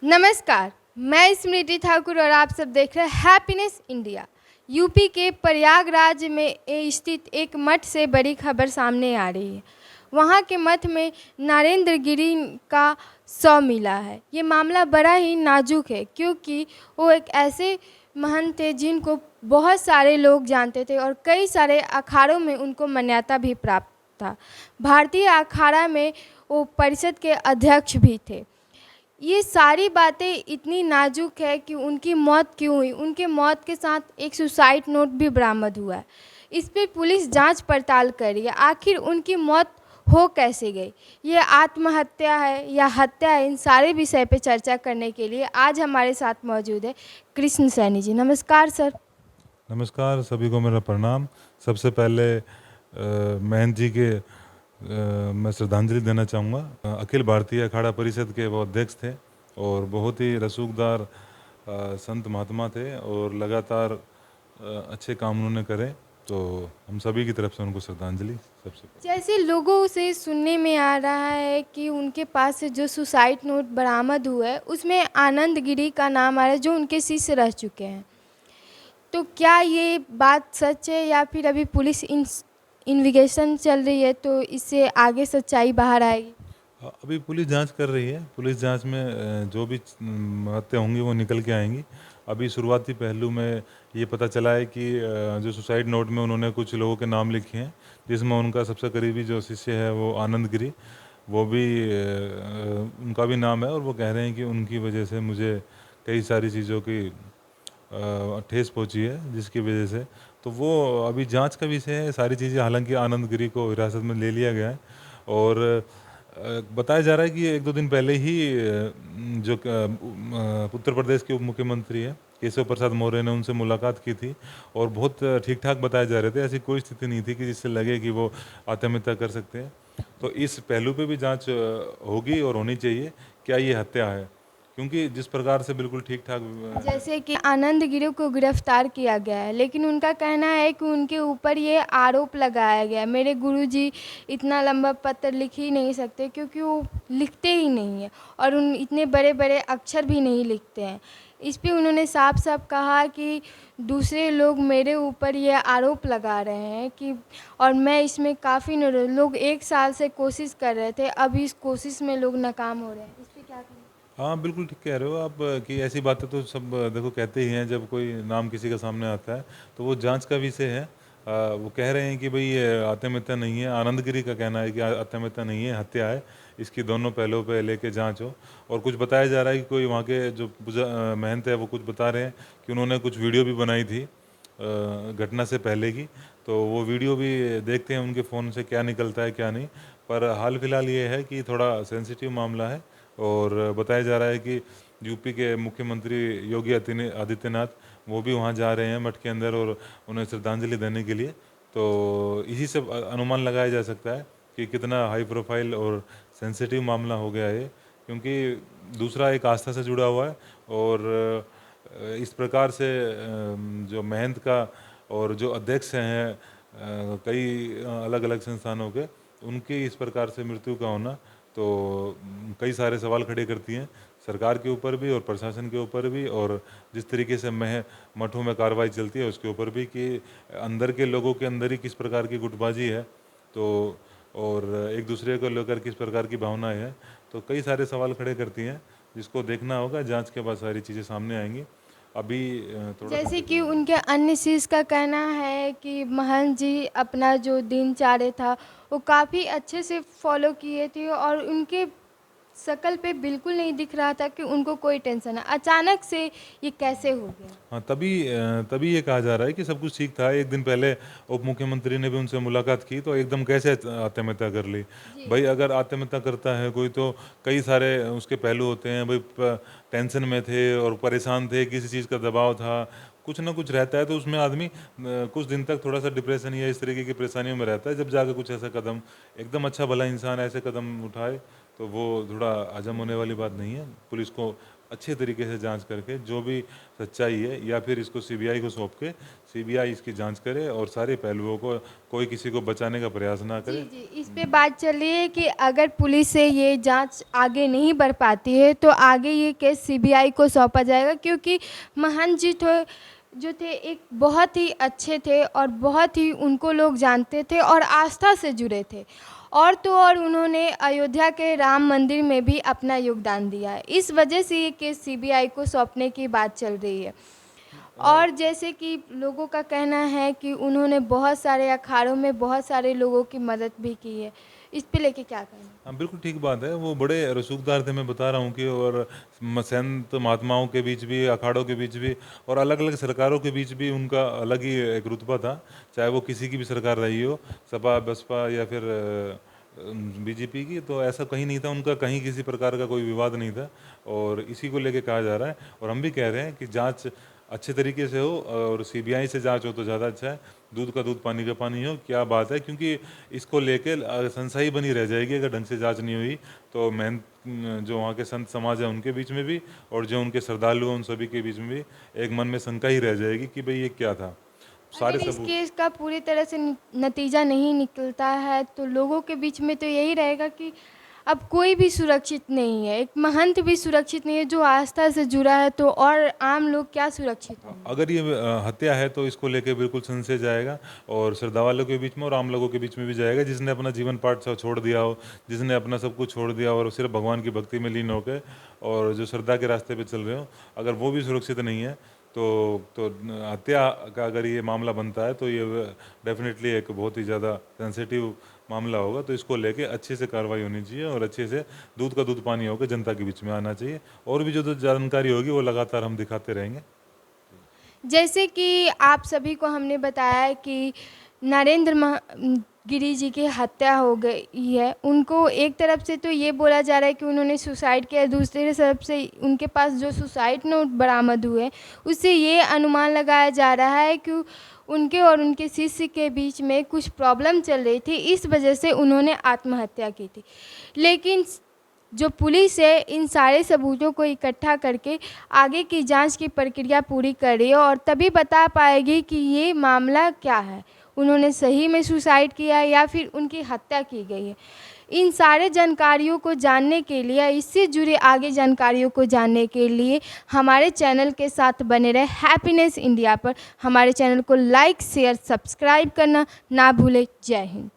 नमस्कार, मैं स्मृति ठाकुर और आप सब देख रहे हैं हैप्पीनेस इंडिया। यूपी के प्रयागराज में स्थित एक मठ से बड़ी खबर सामने आ रही है। वहाँ के मठ में नरेंद्र गिरी का शव मिला है। ये मामला बड़ा ही नाजुक है क्योंकि वो एक ऐसे महंत थे जिनको बहुत सारे लोग जानते थे और कई सारे अखाड़ों में उनको मान्यता भी प्राप्त था। भारतीय अखाड़ा में वो परिषद के अध्यक्ष भी थे। ये सारी बातें इतनी नाजुक है कि उनकी मौत क्यों हुई, उनके मौत के साथ एक सुसाइड नोट भी बरामद हुआ है। इस पे पुलिस जांच पड़ताल कर रही है, आखिर उनकी मौत हो कैसे गई, ये आत्महत्या है या हत्या है। इन सारे विषय पे चर्चा करने के लिए आज हमारे साथ मौजूद है कृष्ण सैनी जी। नमस्कार सर। नमस्कार, सभी को मेरा प्रणाम। सबसे पहले महंत जी के मैं श्रद्धांजलि देना चाहूँगा। अखिल भारतीय अखाड़ा परिषद के वो अध्यक्ष थे और बहुत ही रसूखदार संत महात्मा थे और लगातार अच्छे काम उन्होंने करे, तो हम सभी की तरफ से उनको श्रद्धांजलि। सबसे जैसे लोगों से सुनने में आ रहा है कि उनके पास से जो सुसाइड नोट बरामद हुआ है उसमें आनंद गिरी का नाम आ रहा है जो उनके शिष्य रह चुके हैं। तो क्या ये बात सच है या फिर अभी पुलिस इन्वेस्टिगेशन चल रही है तो इससे आगे सच्चाई बाहर आएगी? अभी पुलिस जांच कर रही है। पुलिस जांच में जो भी बातें होंगी वो निकल के आएंगी। अभी शुरुआती पहलू में ये पता चला है कि जो सुसाइड नोट में उन्होंने कुछ लोगों के नाम लिखे हैं, जिसमें उनका सबसे करीबी जो शिष्य है वो आनंद गिरी, वो भी उनका भी नाम है। और वो कह रहे हैं कि उनकी वजह से मुझे कई सारी चीज़ों की ठेस पहुंची है, जिसकी वजह से तो वो अभी जांच का विषय है सारी चीज़ें। हालांकि आनंद गिरी को हिरासत में ले लिया गया है और बताया जा रहा है कि एक दो दिन पहले ही जो उत्तर प्रदेश के उप मुख्यमंत्री है केशव प्रसाद मौर्य ने उनसे मुलाकात की थी और बहुत ठीक ठाक बताए जा रहे थे। ऐसी कोई स्थिति नहीं थी कि जिससे लगे कि वो आत्महत्या कर सकते हैं। तो इस पहलू पे भी जांच होगी और होनी चाहिए, क्या ये हत्या है, क्योंकि जिस प्रकार से बिल्कुल ठीक ठाक जैसे कि आनंद गिरी को गिरफ्तार किया गया है, लेकिन उनका कहना है कि उनके ऊपर ये आरोप लगाया गया है। मेरे गुरुजी इतना लंबा पत्र लिख ही नहीं सकते क्योंकि वो लिखते ही नहीं है और उन इतने बड़े बड़े अक्षर भी नहीं लिखते हैं। इस पे उन्होंने साफ साफ कहा कि दूसरे लोग मेरे ऊपर ये आरोप लगा रहे हैं कि, और मैं इसमें काफ़ी लोग 1 साल से कोशिश कर रहे थे, अब इस कोशिश में लोग नाकाम हो रहे हैं। इस पे क्या कहें? हाँ, बिल्कुल ठीक कह रहे हो आप कि ऐसी बातें तो सब देखो कहते ही हैं। जब कोई नाम किसी का सामने आता है तो वो जांच का विषय है। वो कह रहे हैं कि भाई ये आत्महत्या नहीं है। आनंद गिरी का कहना है कि आत्महत्या नहीं है, हत्या है। इसकी दोनों पहलुओं पे लेके जांच हो। और कुछ बताया जा रहा है कि कोई वहाँ के जो महंत है वो कुछ बता रहे हैं कि उन्होंने कुछ वीडियो भी बनाई थी घटना से पहले की। तो वो वीडियो भी देखते हैं उनके फ़ोन से क्या निकलता है क्या नहीं। पर हाल फिलहाल ये है कि थोड़ा सेंसिटिव मामला है और बताया जा रहा है कि यूपी के मुख्यमंत्री योगी आदित्यनाथ वो भी वहाँ जा रहे हैं मठ के अंदर और उन्हें श्रद्धांजलि देने के लिए। तो इसी से अनुमान लगाया जा सकता है कि कितना हाई प्रोफाइल और सेंसिटिव मामला हो गया है, क्योंकि दूसरा एक आस्था से जुड़ा हुआ है। और इस प्रकार से जो महंत का और जो अध्यक्ष हैं कई अलग अलग संस्थानों के, उनकी इस प्रकार से मृत्यु का होना तो कई सारे सवाल खड़े करती हैं सरकार के ऊपर भी और प्रशासन के ऊपर भी, और जिस तरीके से मठों में कार्रवाई चलती है उसके ऊपर भी, कि अंदर के लोगों के अंदर ही किस प्रकार की गुटबाजी है, तो और एक दूसरे को लेकर किस प्रकार की भावनाएं हैं। तो कई सारे सवाल खड़े करती हैं जिसको देखना होगा। जांच के बाद सारी चीज़ें सामने आएंगी। अभी थोड़ा जैसे कि उनके अन्य शिष्य का कहना है कि महंत जी अपना जो दिनचर्या था वो काफ़ी अच्छे से फॉलो किए थे और उनके शकल पे बिल्कुल नहीं दिख रहा था कि उनको कोई टेंशन है। अचानक से ये कैसे हो गया? हाँ, तभी ये कहा जा रहा है कि सब कुछ ठीक था। एक दिन पहले उप मुख्यमंत्री ने भी उनसे मुलाकात की, तो एकदम कैसे आत्महत्या कर ली? भाई अगर आत्महत्या करता है कोई तो कई सारे उसके पहलू होते हैं। भाई टेंशन में थे और परेशान थे, किसी चीज़ का दबाव था, कुछ ना कुछ रहता है, तो उसमें आदमी कुछ दिन तक थोड़ा सा डिप्रेशन या इस तरीके की परेशानियों में रहता है। जब जाकर कुछ ऐसा कदम, एकदम अच्छा भला इंसान ऐसे कदम उठाए तो वो थोड़ा हजम होने वाली बात नहीं है। पुलिस को अच्छे तरीके से जांच करके जो भी सच्चाई है, या फिर इसको सीबीआई को सौंप के सीबीआई इसकी जांच करे और सारे पहलुओं को, कोई किसी को बचाने का प्रयास ना जी करे। जी, इस पे बात चल रही है कि अगर पुलिस से ये जांच आगे नहीं बढ़ पाती है तो आगे ये केस सीबीआई को सौंपा जाएगा, क्योंकि महंत जी तो जो थे एक बहुत ही अच्छे थे और बहुत ही उनको लोग जानते थे और आस्था से जुड़े थे। और तो और उन्होंने अयोध्या के राम मंदिर में भी अपना योगदान दिया है। इस वजह से ये केस सीबीआई को सौंपने की बात चल रही है। और जैसे कि लोगों का कहना है कि उन्होंने बहुत सारे अखाड़ों में बहुत सारे लोगों की मदद भी की है। इस पे लेके क्या कहना है? हाँ, बिल्कुल ठीक बात है। वो बड़े रसूखदार थे, मैं बता रहा हूँ कि, और संत महात्माओं के बीच भी, अखाड़ों के बीच भी, और अलग अलग सरकारों के बीच भी उनका अलग ही एक रुतबा था। चाहे वो किसी की भी सरकार रही हो, सपा बसपा या फिर बीजेपी की, तो ऐसा कहीं नहीं था उनका, कहीं किसी प्रकार का कोई विवाद नहीं था। और इसी को लेके कहा जा रहा है, और हम भी कह रहे हैं कि जांच अच्छे तरीके से हो और सीबीआई से जांच हो तो ज़्यादा अच्छा है। दूध का दूध पानी का पानी हो, क्या बात है, क्योंकि इसको लेके सनसनी बनी रह जाएगी अगर ढंग से जांच नहीं हुई। तो जो वहाँ के संत समाज है उनके बीच में भी, और जो उनके श्रद्धालु हैं उन सभी के बीच में भी एक मन में शंका ही रह जाएगी कि भाई ये क्या था। सारे अगर इस सबूत केस का पूरी तरह से नतीजा नहीं निकलता है तो लोगों के बीच में तो यही रहेगा कि अब कोई भी सुरक्षित नहीं है, एक महंत भी सुरक्षित नहीं है जो आस्था से जुड़ा है, तो और आम लोग क्या सुरक्षित होंगे? अगर ये हत्या है तो इसको लेके बिल्कुल संशय जाएगा, और श्रद्धा वालों के बीच में और आम लोगों के बीच में भी जाएगा। जिसने अपना जीवन पाठ छोड़ दिया हो, जिसने अपना सब कुछ छोड़ दिया और सिर्फ भगवान की भक्ति में लीन होकर और जो श्रद्धा के रास्ते पे चल रहे हो, अगर वो भी सुरक्षित नहीं है तो हत्या का अगर ये मामला बनता है तो ये डेफिनेटली एक बहुत ही ज़्यादा सेंसिटिव मामला होगा। तो इसको लेके अच्छे से कार्रवाई होनी चाहिए और अच्छे से दूध का दूध पानी होकर जनता के बीच में आना चाहिए। और भी जो जानकारी होगी वो लगातार हम दिखाते रहेंगे। जैसे कि आप सभी को हमने बताया कि नरेंद्र गिरी जी की हत्या हो गई है। उनको एक तरफ से तो ये बोला जा रहा है कि उन्होंने सुसाइड किया, दूसरी तरफ से उनके पास जो सुसाइड नोट बरामद हुए उससे ये अनुमान लगाया जा रहा है कि उनके और उनके शिष्य के बीच में कुछ प्रॉब्लम चल रही थी, इस वजह से उन्होंने आत्महत्या की थी। लेकिन जो पुलिस है इन सारे सबूतों को इकट्ठा करके आगे की जांच की प्रक्रिया पूरी कर रही है और तभी बता पाएगी कि ये मामला क्या है, उन्होंने सही में सुसाइड किया है या फिर उनकी हत्या की गई है। इन सारे जानकारियों को जानने के लिए, इससे जुड़े आगे जानकारियों को जानने के लिए हमारे चैनल के साथ बने रहे। हैप्पीनेस इंडिया पर हमारे चैनल को लाइक शेयर सब्सक्राइब करना ना भूलें। जय हिंद।